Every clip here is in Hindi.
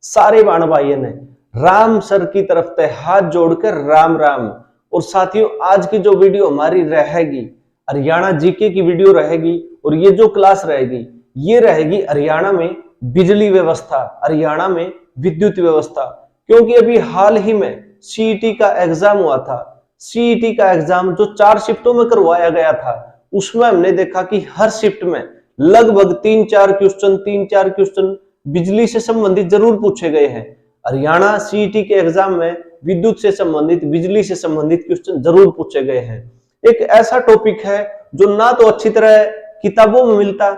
सारे बाण भाइयों ने राम सर की तरफ से हाथ जोड़कर राम राम। और साथियों, आज की जो वीडियो हमारी रहेगी हरियाणा जीके की वीडियो रहेगी, और ये जो क्लास रहेगी ये रहेगी हरियाणा में बिजली व्यवस्था, हरियाणा में विद्युत व्यवस्था। क्योंकि अभी हाल ही में सीईटी का एग्जाम हुआ था। सीईटी का एग्जाम जो 4 शिफ्टों में करवाया गया था, उसमें हमने देखा कि हर शिफ्ट में लगभग 3-4 क्वेश्चन बिजली से संबंधित जरूर पूछे गए हैं। हरियाणा सीईटी के एग्जाम में विद्युत से संबंधित, बिजली से संबंधित क्वेश्चन जरूर पूछे गए हैं। एक ऐसा टॉपिक है जो ना तो अच्छी तरह किताबों में मिलता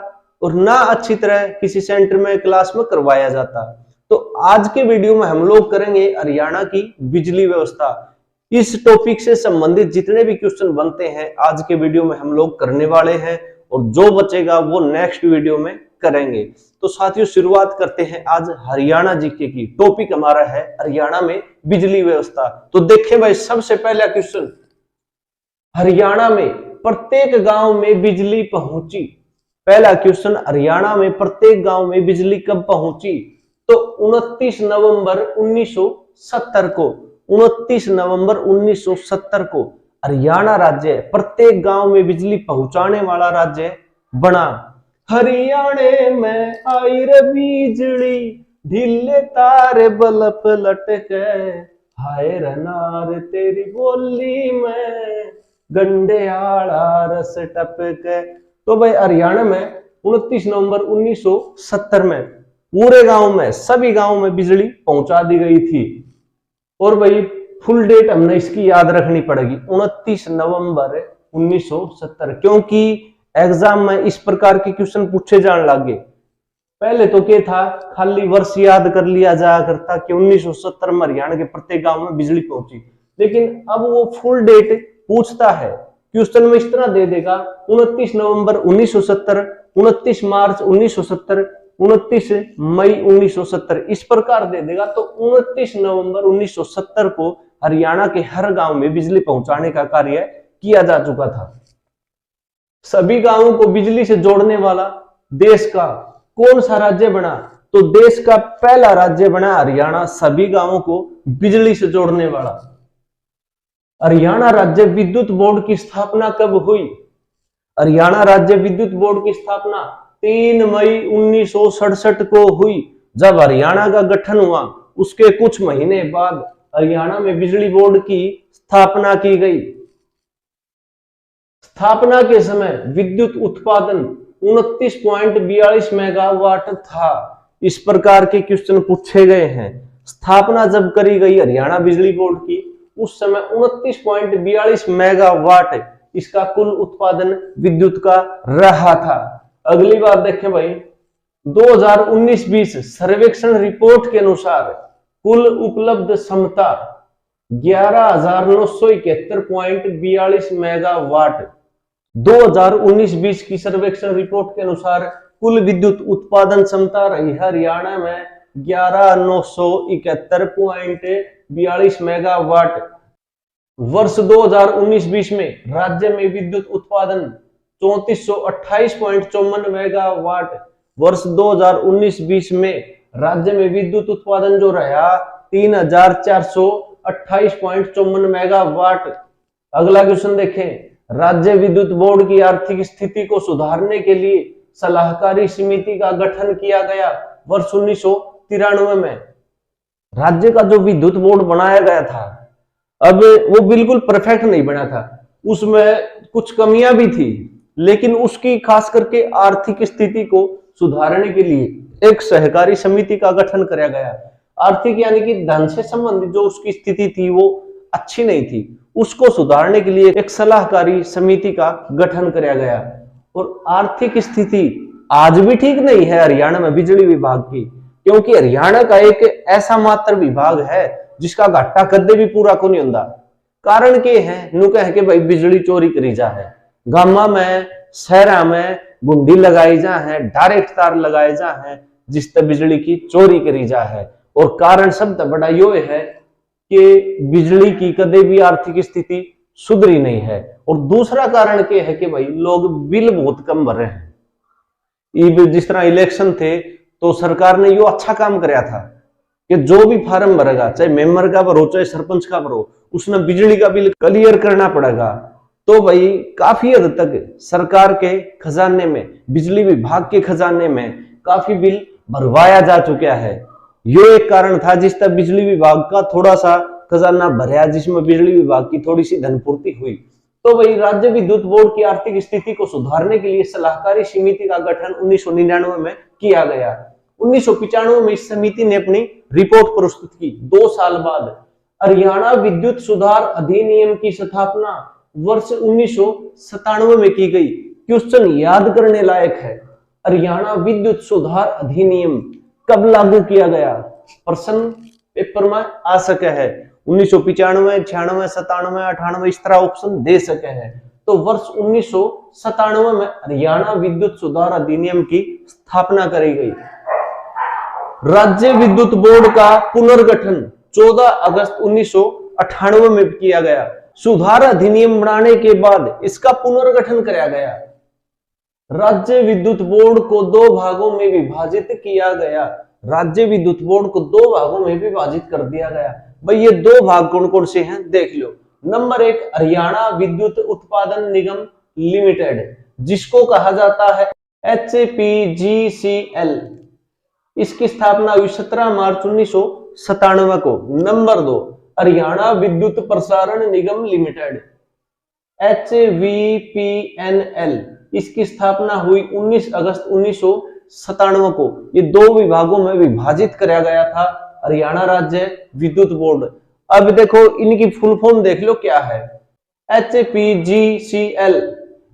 और ना अच्छी तरह किसी सेंटर में क्लास में करवाया जाता। तो आज के वीडियो में हम लोग करेंगे हरियाणा की बिजली व्यवस्था। इस टॉपिक से संबंधित जितने भी क्वेश्चन बनते हैं आज के वीडियो में हम लोग करने वाले हैं, और जो बचेगा वो नेक्स्ट वीडियो में करेंगे। तो साथियों, शुरुआत करते हैं आज हरियाणा जीके की। टॉपिक हमारा है हरियाणा में बिजली व्यवस्था। तो देखें भाई, सबसे पहला क्वेश्चन, हरियाणा में प्रत्येक गांव में बिजली पहुंची। पहला क्वेश्चन, हरियाणा में प्रत्येक गांव में बिजली कब पहुंची? तो 29 नवंबर 1970 को, 29 नवंबर 1970 को हरियाणा राज्य प्रत्येक गांव में बिजली पहुंचाने वाला राज्य बना। हरियाणे में आई रे बिजली, ढीले तारे बल्ब लटके, हाय रनार तेरी बोली में, गंडे आड़ा रस टपके। तो भाई हरियाणा में 29 नवंबर 1970 में पूरे गांव में, सभी गांव में बिजली पहुंचा दी गई थी। और भाई फुल डेट हमने इसकी याद रखनी पड़ेगी, 29 नवंबर 1970, क्योंकि एग्जाम में इस प्रकार के क्वेश्चन पूछे जाने लगे। पहले तो क्या था, खाली वर्ष याद कर लिया जाया करता कि 1970 में हरियाणा के प्रत्येक गांव में बिजली पहुंची, लेकिन अब वो फुल डेट पूछता है। क्वेश्चन में इस तरह दे देगा 29 नवंबर 1970, 29 मार्च 1970, 29 मई 1970, इस प्रकार दे देगा। तो 29 नवंबर 1970 को हरियाणा के हर गांव में बिजली पहुंचाने का कार्य किया जा चुका था। सभी गांवों को बिजली से जोड़ने वाला देश का कौन सा राज्य बना? तो देश का पहला राज्य बना हरियाणा, सभी गांवों को बिजली से जोड़ने वाला। हरियाणा राज्य विद्युत बोर्ड की स्थापना कब हुई? हरियाणा राज्य विद्युत बोर्ड की स्थापना 3 मई 1967 को हुई। जब हरियाणा का गठन हुआ उसके कुछ महीने बाद हरियाणा में बिजली बोर्ड की स्थापना की गई। स्थापना के समय विद्युत उत्पादन 29.42 मेगावाट था। इस प्रकार के क्वेश्चन पूछे गए हैं। स्थापना जब करी गई हरियाणा बिजली बोर्ड की, उस समय 29.42 मेगावाट इसका कुल उत्पादन विद्युत का रहा था। अगली बात देखें भाई, 2019-20 सर्वेक्षण रिपोर्ट के अनुसार कुल उपलब्ध क्षमता 11,971.42 मेगावाट। 2019-20 की सर्वेक्षण रिपोर्ट के अनुसार कुल विद्युत उत्पादन क्षमता रही हरियाणा में 11,971.42 मेगावाट। वर्ष 2019-20 में राज्य में विद्युत उत्पादन 3428.54 मेगावाट। वर्ष 2019-20 में राज्य में विद्युत उत्पादन जो रहा 3428.54 मेगावाट। अगला क्वेश्चन देखें, राज्य विद्युत बोर्ड की आर्थिक स्थिति को सुधारने के लिए सलाहकारी समिति का गठन किया गया। वर्ष 1993 में राज्य का जो विद्युत बोर्ड बनाया गया था, अब वो बिल्कुल परफेक्ट नहीं बना था, उसमें कुछ कमियां भी थी, लेकिन उसकी खास करके आर्थिक स्थिति को सुधारने के लिए एक सहकारी समिति का गठन किया गया। आर्थिक यानी कि धन से संबंधित जो उसकी स्थिति थी वो अच्छी नहीं थी, उसको सुधारने के लिए एक सलाहकारी समिति का गठन किया गया। और आर्थिक स्थिति आज भी ठीक नहीं है हरियाणा में बिजली विभाग की, क्योंकि हरियाणा का एक ऐसा मात्र विभाग है जिसका घाटा कदे भी पूरा को नहीं होता। कारण के है, नु कह के भाई बिजली चोरी करी जा है, गामा में शहरा में गुंडी लगाई जा है, डायरेक्ट तार लगाए जा है, जिससे बिजली की चोरी करी जा है। और कारण सबसे बड़ा यो है कि बिजली की कदे भी आर्थिक स्थिति सुधरी नहीं है। और दूसरा कारण क्या है कि भाई लोग बिल बहुत कम भर रहे हैं। जिस तरह इलेक्शन थे तो सरकार ने यो अच्छा काम कराया था, कि जो भी फार्म भरेगा, चाहे मेंबर का भरो चाहे सरपंच का भरो, उसने बिजली का बिल क्लियर करना पड़ेगा। तो भाई काफी हद तक सरकार के खजाने में, बिजली विभाग के खजाने में काफी बिल भरवाया जा चुका है। यो एक कारण था जिस तक बिजली विभाग का थोड़ा सा खजाना भरा, जिसमें बिजली विभाग की थोड़ी सी धनपूर्ति हुई। तो भाई राज्य विद्युत बोर्ड की आर्थिक स्थिति को सुधारने के लिए सलाहकारी समिति का गठन 1999 में किया गया। 1995 में इस समिति ने अपनी रिपोर्ट प्रस्तुत की। 2 साल बाद हरियाणा विद्युत सुधार अधिनियम की स्थापना वर्ष 1997 में की गई। क्वेश्चन याद करने लायक है, हरियाणा विद्युत सुधार अधिनियम कब लागू किया गया? प्रश्न पेपर में आ सके है। 1995, 96, 97, 98 इस तरह ऑप्शन दे सके हैं। तो वर्ष 1997 में हरियाणा विद्युत सुधार अधिनियम की स्थापना करी गई। राज्य विद्युत बोर्ड का पुनर्गठन 14 अगस्त 1998 में किया गया। सुधार अधिनियम बनाने के बाद इसका पुनर्गठन कराया गया। राज्य विद्युत बोर्ड को 2 भागों में विभाजित किया गया। राज्य विद्युत बोर्ड को 2 भागों में विभाजित कर दिया गया। भाई ये 2 भाग कौन कौन से हैं देख लो। नंबर 1 हरियाणा विद्युत उत्पादन निगम लिमिटेड, जिसको कहा जाता है HPGCL। इसकी स्थापना हुई 17 मार्च 1997 को। नंबर 2 हरियाणा विद्युत प्रसारण निगम लिमिटेड HVPNL। इसकी स्थापना हुई 19 अगस्त 1997 को। ये 2 विभागों में विभाजित किया गया था हरियाणा राज्य विद्युत बोर्ड। अब देखो इनकी फुल फॉर्म देख लो क्या है। HPGCL,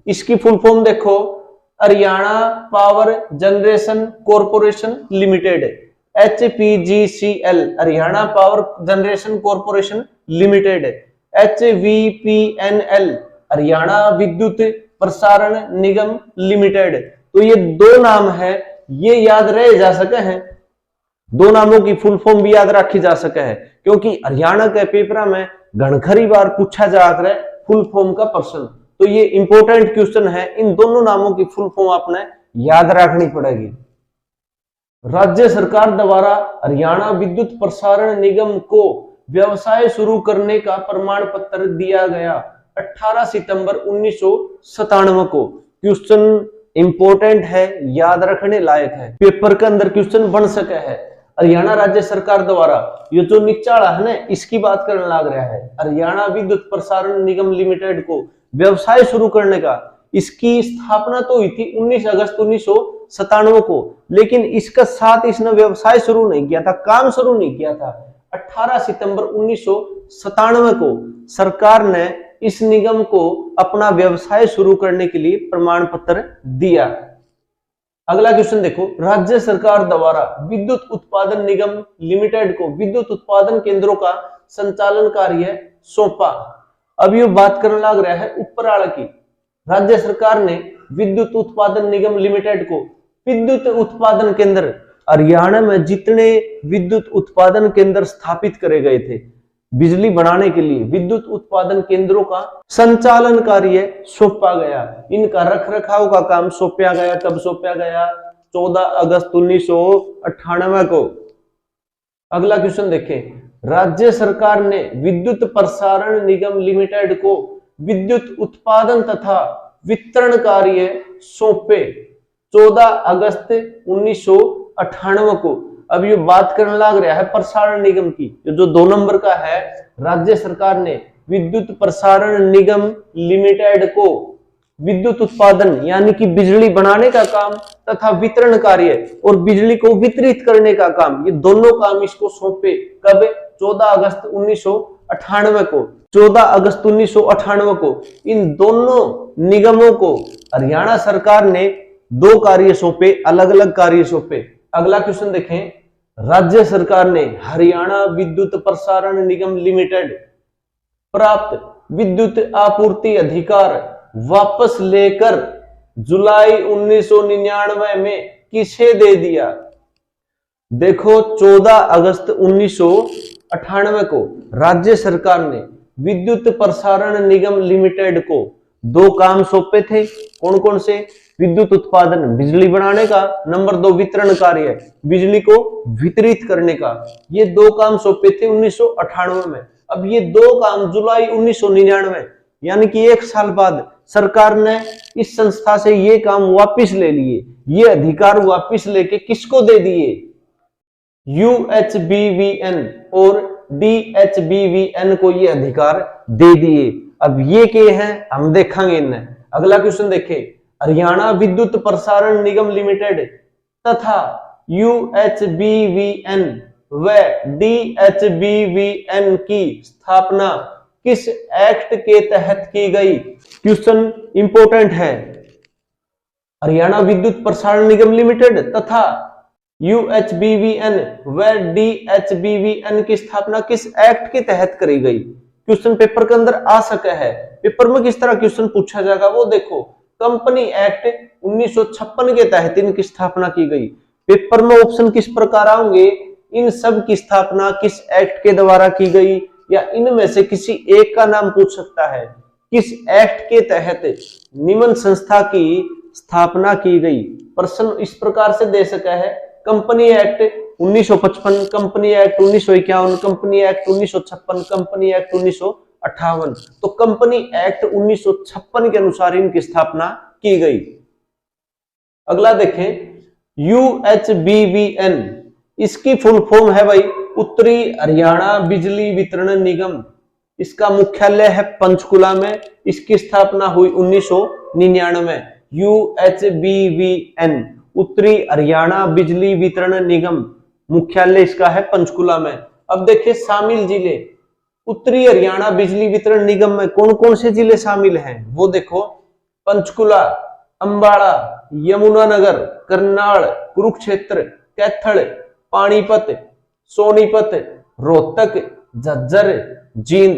इसकी फुल फॉर्म देखो Haryana power generation corporation limited. HPGCL Haryana power generation corporation limited. HVPNL Haryana विद्युत प्रसारण निगम लिमिटेड। तो ये 2 नाम है, ये याद रहे जा सके हैं। 2 नामों की फुल फॉर्म भी याद रखी जा सके है, क्योंकि हरियाणा के पेपर में घणखरी बार पूछा जाता है फुल फॉर्म का प्रश्न। तो ये इंपॉर्टेंट क्वेश्चन है, इन दोनों नामों की फुल फॉर्म आपने याद रखनी पड़ेगी। राज्य सरकार द्वारा हरियाणा विद्युत प्रसारण निगम को व्यवसाय शुरू करने का प्रमाण पत्र दिया गया 18 सितंबर 1997 को। क्वेश्चन इंपॉर्टेंट है, याद रखने लायक है, पेपर के अंदर क्वेश्चन बन सके है। हरियाणा राज्य सरकार द्वारा ये जो निचाला है ना, इसकी बात करने लग रहा है। हरियाणा विद्युत प्रसारण निगम लिमिटेड को व्यवसाय शुरू करने का, इसकी स्थापना तो हुई थी 19 अगस्त 1997 को, लेकिन इसका साथ इसने व्यवसाय शुरू नहीं किया था, काम शुरू नहीं किया था। 18 सितंबर 1997 को सरकार ने इस निगम को अपना व्यवसाय शुरू करने के लिए प्रमाण पत्र दिया। अगला क्वेश्चन देखो, राज्य सरकार द्वारा विद्युत उत्पादन निगम लिमिटेड को विद्युत उत्पादन केंद्रों का संचालन कार्य सौंपा। अब ये बात करने लग रहा है ऊपर वाला की। राज्य सरकार ने विद्युत उत्पादन निगम लिमिटेड को विद्युत उत्पादन केंद्र, हरियाणा में जितने विद्युत उत्पादन केंद्र स्थापित करे गए थे बिजली बनाने के लिए, विद्युत उत्पादन केंद्रों का संचालन कार्य सौंपा गया। इनका रख रखाव का काम सौंपा गया। कब सौंपा गया? 14 अगस्त 1998 को। अगला क्वेश्चन देखें, राज्य सरकार ने विद्युत प्रसारण निगम लिमिटेड को विद्युत उत्पादन तथा वितरण कार्य सौंपे 14 अगस्त 1998 को। अब ये बात करने लग रहा है प्रसारण निगम की, जो 2 नंबर का है। राज्य सरकार ने विद्युत प्रसारण निगम लिमिटेड को विद्युत उत्पादन यानी कि बिजली बनाने का काम तथा वितरण कार्य और बिजली को वितरित करने का काम, ये दोनों काम इसको सौंपे। कब? 14 अगस्त 1998 को। 14 अगस्त 1998 को इन दोनों निगमों को हरियाणा सरकार ने 2 कार्य सौंपे, अलग अलग कार्य सौंपे। अगला क्वेश्चन देखें, राज्य सरकार ने हरियाणा विद्युत प्रसारण निगम लिमिटेड प्राप्त विद्युत आपूर्ति अधिकार वापस लेकर जुलाई 1999 में किसे दे दिया? देखो 14 अगस्त 1998 को राज्य सरकार ने विद्युत प्रसारण निगम लिमिटेड को दो काम सौंपे थे, कौन कौन से? विद्युत उत्पादन, बिजली बनाने का, नंबर 2 वितरण कार्य, बिजली को वितरित करने का। ये दो काम सौंपे थे 1998 में। अब ये दो काम जुलाई 1999 यानी कि 1 साल बाद सरकार ने इस संस्था से ये काम वापस ले लिए। ये अधिकार वापस लेके किसको दे दिए? UHBVN और DHBVN को ये अधिकार दे दिए। अब ये क्या है हम देखेंगे इन्हें। अगला क्वेश्चन देखें, हरियाणा विद्युत प्रसारण निगम लिमिटेड तथा UHBVN व DHBVN की स्थापना किस एक्ट के तहत की गई? क्वेश्चन इंपॉर्टेंट है। हरियाणा विद्युत प्रसारण निगम लिमिटेड तथा UHBVN व DHBVN की स्थापना किस एक्ट के तहत करी गई? क्वेश्चन पेपर के अंदर आ सका है। पेपर में किस तरह क्वेश्चन पूछा जाएगा वो देखो। कंपनी एक्ट 1956 के तहत इनकी स्थापना की गई। पेपर में ऑप्शन किस प्रकार आएंगे? इन सब की स्थापना किस एक्ट के द्वारा की गई, या इनमें से किसी एक का नाम पूछ सकता है। किस एक्ट के तहत निम्न संस्था की स्थापना की गई? प्रश्न इस प्रकार से दे सका है, company act 1955, company act 1951, company act 1956, company act 1958। तो कंपनी एक्ट 1956 के अनुसार इनकी स्थापना की गई। अगला देखें, UHBVN, इसकी फुल फॉर्म है भाई उत्तरी हरियाणा बिजली वितरण निगम। इसका मुख्यालय है पंचकुला में। इसकी स्थापना हुई 1999। UHBVN उत्तरी हरियाणा बिजली वितरण निगम, मुख्यालय इसका है पंचकुला में। अब देखिए शामिल जिले उत्तरी हरियाणा बिजली वितरण निगम में कौन कौन से जिले शामिल हैं वो देखो। पंचकुला, अंबाला, यमुनानगर, करनाल, कुरुक्षेत्र, कैथल, पानीपत, सोनीपत, रोहतक, झज्जर, जींद।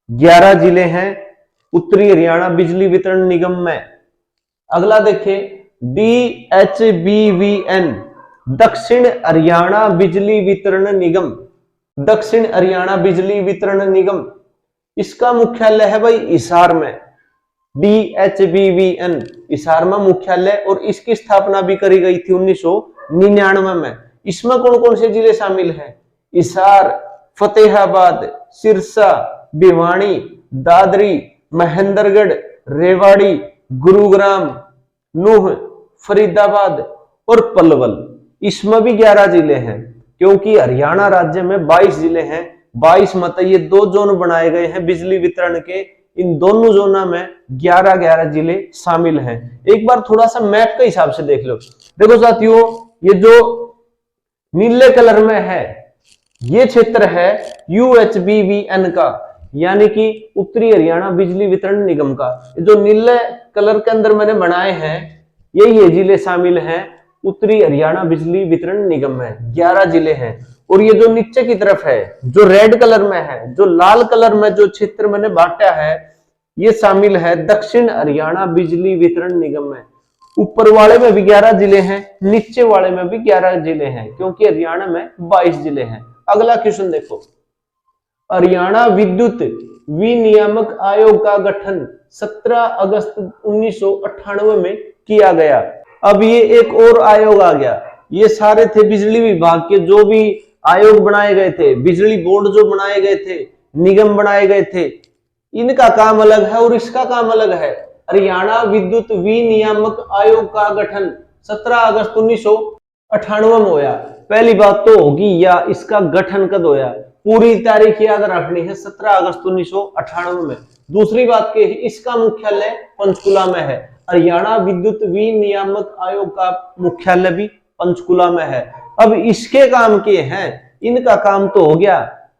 11 जिले हैं उत्तरी हरियाणा बिजली वितरण निगम में। अगला देखें, DHBVN दक्षिण हरियाणा बिजली वितरण निगम, दक्षिण हरियाणा बिजली वितरण निगम। इसका मुख्यालय है भाई हिसार में। DHBVN हिसार में मुख्यालय, और इसकी स्थापना भी करी गई थी 1999 में। इसमें कौन कौन से जिले शामिल हैं? हिसार, फतेहाबाद, सिरसा, भिवानी, दादरी, महेंद्रगढ़, रेवाड़ी, गुरुग्राम, नूह, फरीदाबाद और पलवल। इसमें भी 11 जिले हैं, क्योंकि हरियाणा राज्य में 22 जिले हैं। 22 मतलब ये 2 जोन बनाए गए हैं बिजली वितरण के। इन दोनों जोना में 11-11 जिले शामिल हैं। एक बार थोड़ा सा मैप के हिसाब से देख लो। देखो साथियों, ये जो नीले कलर में है ये क्षेत्र है UHBVN का, यानी कि उत्तरी हरियाणा बिजली वितरण निगम का। जो नीले कलर के अंदर मैंने बनाए हैं ये जिले शामिल हैं उत्तरी हरियाणा बिजली वितरण निगम में। 11 जिले हैं। और ये जो नीचे की तरफ है जो रेड कलर में है, जो लाल कलर में जो क्षेत्र मैंने बांटा है ये शामिल है दक्षिण हरियाणा बिजली वितरण निगम में। ऊपर वाले में भी 11 जिले हैं, नीचे वाले में भी 11 जिले हैं, क्योंकि हरियाणा में 22 जिले हैं। अगला क्वेश्चन देखो, हरियाणा विद्युत विनियामक आयोग का गठन 17 अगस्त 1998 में किया गया। अब ये एक और आयोग आ गया। ये सारे थे बिजली विभाग के जो भी आयोग बनाए गए थे, बिजली बोर्ड जो बनाए गए थे, निगम बनाए गए थे, इनका काम अलग है और इसका काम अलग है। हरियाणा विद्युत विनियामक आयोग का गठन 17 अगस्त 1998 में होया। पहली बात तो होगी या इसका गठन कब होया, पूरी तारीख याद रखनी है, 17 अगस्त 1998 में। दूसरी बात के इसका मुख्यालय पंचकुला में है। हरियाणा विद्युत विनियामक आयोग का मुख्यालय भी पंचकुला में है। अब इसके काम के हैं, इनका काम तो हो गया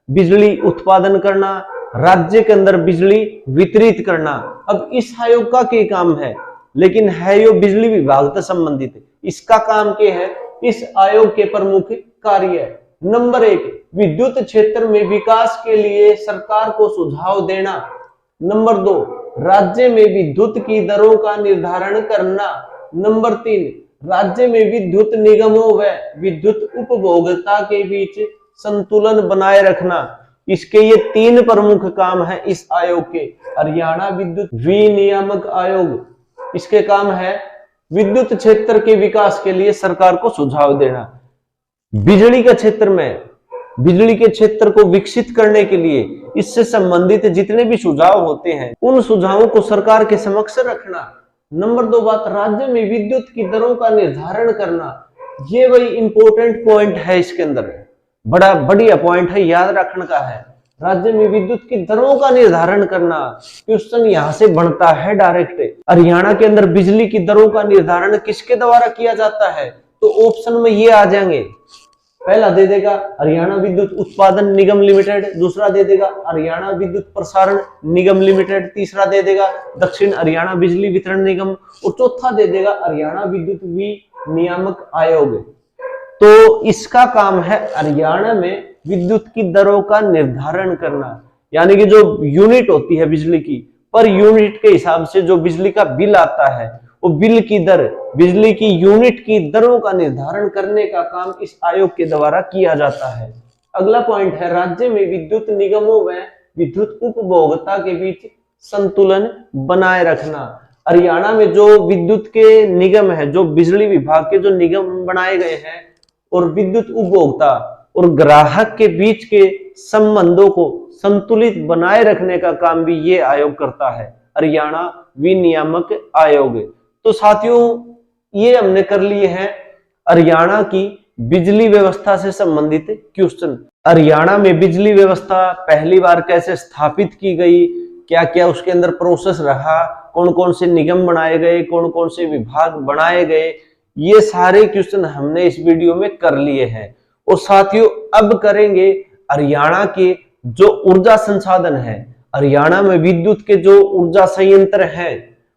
बिजली उत्पादन करना, राज्य के अंदर बिजली वितरित करना। अब इस आयोग का क्या काम है, लेकिन है यो बिजली विभाग से संबंधित। इसका काम क्या है, इस आयोग के प्रमुख कार्य नंबर 1 विद्युत क्षेत्र में विकास के लिए सरकार को सुझाव देना। नंबर 2 राज्य में विद्युत की दरों का निर्धारण करना। नंबर 3 राज्य में विद्युत निगमों व विद्युत उपभोक्ता के बीच संतुलन बनाए रखना। इसके ये 3 प्रमुख काम है इस आयोग के। हरियाणा विद्युत विनियामक आयोग, इसके काम है विद्युत क्षेत्र के विकास के लिए सरकार को सुझाव देना, बिजली के क्षेत्र में बिजली के क्षेत्र को विकसित करने के लिए इससे संबंधित जितने भी सुझाव होते हैं उन सुझावों को सरकार के समक्ष रखना। नंबर 2 बात, राज्य में विद्युत की दरों का निर्धारण करना। ये वही इंपॉर्टेंट पॉइंट है, इसके अंदर बड़ा बढ़िया पॉइंट है, याद रखने का है। राज्य में विद्युत की दरों का निर्धारण करना, क्वेश्चन यहां से बनता है डायरेक्ट। हरियाणा के अंदर बिजली की दरों का निर्धारण किसके द्वारा किया जाता है? तो ऑप्शन में ये आ जाएंगे। पहला दे देगा हरियाणा विद्युत उत्पादन निगम लिमिटेड, दूसरा दे देगा हरियाणा विद्युत प्रसारण निगम लिमिटेड, तीसरा दे देगा दक्षिण हरियाणा बिजली वितरण निगम और चौथा दे देगा हरियाणा विद्युत विनियामक आयोग। तो इसका काम है हरियाणा में विद्युत की दरों का निर्धारण करना, यानी कि जो यूनिट होती है बिजली की, पर यूनिट के हिसाब से जो बिजली का बिल आता है वो बिल की दर, बिजली की यूनिट की दरों का निर्धारण करने का काम इस आयोग के द्वारा किया जाता है। अगला पॉइंट है राज्य में विद्युत निगमों व विद्युत उपभोक्ता के बीच संतुलन बनाए रखना। हरियाणा में जो विद्युत के निगम है, जो बिजली विभाग के जो निगम बनाए गए हैं और विद्युत उपभोक्ता और ग्राहक के बीच के संबंधों को संतुलित बनाए रखने का काम भी ये आयोग करता है, हरियाणा विनियामक आयोग। तो साथियों ये हमने कर लिए हैं हरियाणा की बिजली व्यवस्था से संबंधित क्वेश्चन। हरियाणा में बिजली व्यवस्था पहली बार कैसे स्थापित की गई, क्या क्या उसके अंदर प्रोसेस रहा, कौन कौन से निगम बनाए गए, कौन कौन से विभाग बनाए गए, ये सारे क्वेश्चन हमने इस वीडियो में कर लिए हैं। और साथियों अब करेंगे हरियाणा के जो ऊर्जा संसाधन है, हरियाणा में विद्युत के जो ऊर्जा संयंत्र हैं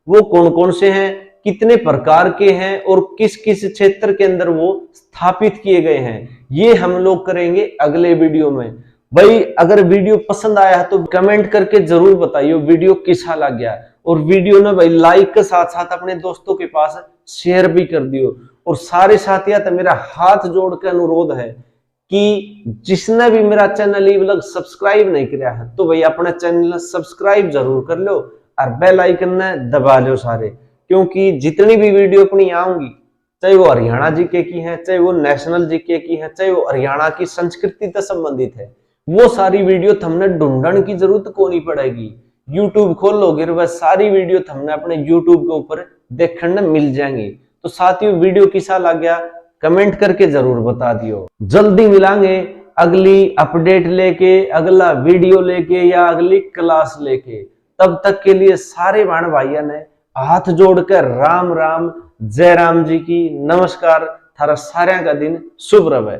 वो कौन कौन से हैं, कितने प्रकार के हैं और किस किस क्षेत्र के अंदर वो स्थापित किए गए हैं, ये हम लोग करेंगे अगले वीडियो में। भाई अगर वीडियो पसंद आया है तो कमेंट करके जरूर बताइए वीडियो कैसा लग गया, और वीडियो ना भाई लाइक के साथ साथ अपने दोस्तों के पास शेयर भी कर दियो। और सारे साथियों तो मेरा हाथ जोड़ के अनुरोध है कि जिसने भी मेरा चैनल व्लॉग सब्सक्राइब नहीं किया है तो भाई अपना चैनल सब्सक्राइब जरूर कर लो और बेल आइकन ने दबा लो सारे, क्योंकि जितनी भी वीडियो अपनी आऊंगी, चाहे वो हरियाणा जीके की है, चाहे वो नेशनल जीके की है, चाहे वो हरियाणा की संस्कृति से संबंधित है, वो सारी वीडियो हमने ढूंढने की जरूरत को नहीं पड़ेगी। यूट्यूब खोल लोगे वह सारी वीडियो हमने अपने यूट्यूब के ऊपर देखने मिल जाएंगी। तो साथियों वीडियो कैसा लग गया कमेंट करके जरूर बता दियो। जल्दी मिलांगे अगली अपडेट लेके, अगला वीडियो लेके या अगली क्लास लेके। तब तक के लिए सारे बहन भाइयों ने हाथ जोड़कर राम राम, जय राम जी की नमस्कार। थारा सारे का दिन शुभ रहे।